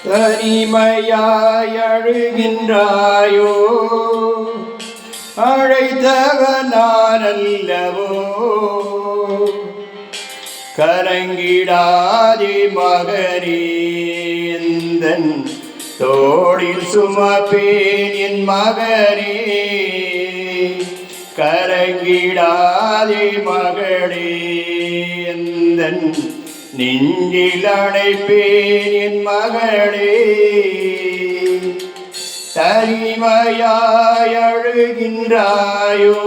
தனிமையாய் அழுகின்றாயோ? அழைத்தவனான் அல்லவோ? கலங்கிடாதே மகனே, எந்தன் தோளில் சுமப்பேன் என் மகனே. கலங்கிடாதே மகளே, எந்தன் நெஞ்சில் அணைப்பேன் என் மகளே. தனிமையாய் அழுகின்றாயோ?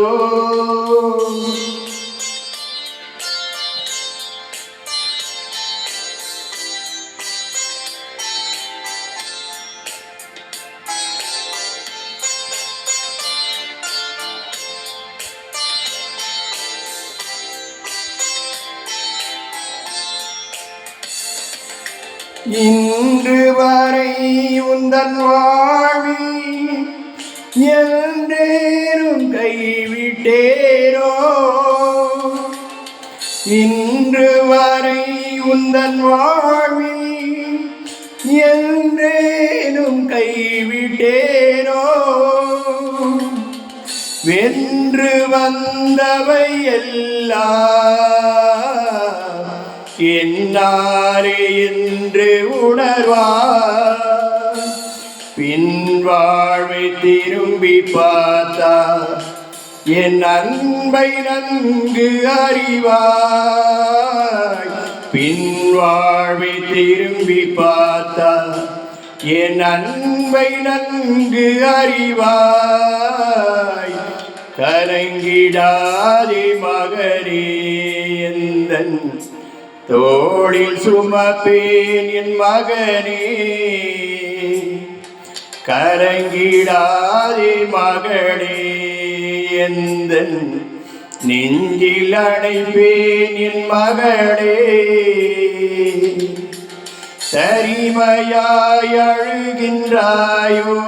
இன்று வரை உந்தன் வாழ்வில் என்றேனும் கைவிட்டேனோ? இன்று வரை உந்தன் வாழ்வில் என்றேனும் கைவிட்டேனோ? வென்று வந்தவை எல்லாம் என்னாரே என்று உணர்வார். பின் வாழ்வை திரும்பி பார்த்தா என் அன்பை நன்கு அறிவாய். பின் வாழ்வை திரும்பி பார்த்தா என் அன்பை நன்கு அறிவாய். கலங்கிடாதே மகனே, எந்தன் தோளில் சுமப்பேன் என் மகனே. கலங்கிடாதே மகளே, எந்தன் நெஞ்சில் அணைப்பேன் என் மகளே. தனிமையாய் அழுகின்றாயோ?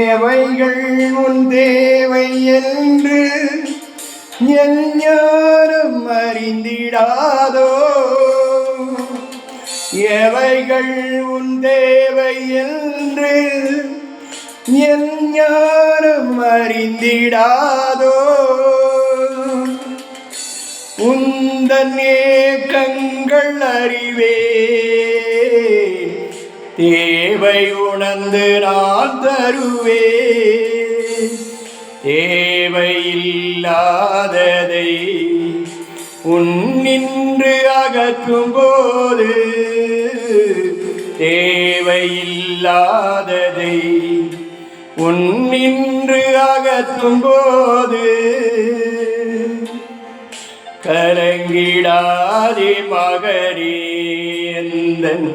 எவைகள் உன் தேவை என்று என் ஞானம் அறிந்திடாதோ? எவைகள் உன் தேவை என்று என் ஞானம் அறிந்திடாதோ? உந்தன் ஏக்கங்கள் அறிவே, தேவை உணர்ந்து நான் தருவே. தேவையில்லாததை உன்னின்று அகற்றும் போது, தேவையில்லாததை உன்னின்று அகற்றும் போது, கலங்கிடாதே மகனே, எந்தன்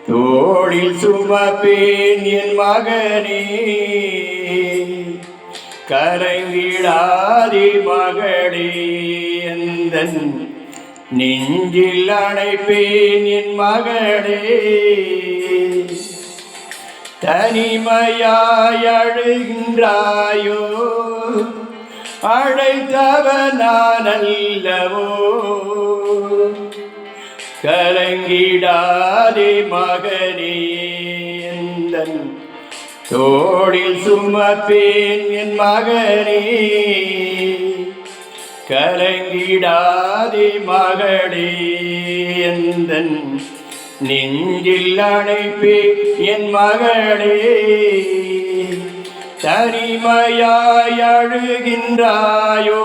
தோளில் சுமப்பேன் என் மகனே. கலங்கிடாதே மகளே, எந்தன் நெஞ்சில் அணைப்பேன் என் மகளே. தனிமையாய் அழுகின்றாயோ? அழைத்தவனான் அல்லவோ? கலங்கிடாதே மகனே, எந்தன் தோளில் சுமப்பேன் என் மகனே. கலங்கிடாதே மகளே, எந்தன் நெஞ்சில் அணைப்பேன் என் மகளே. தனிமையாய் அழுகின்றாயோ?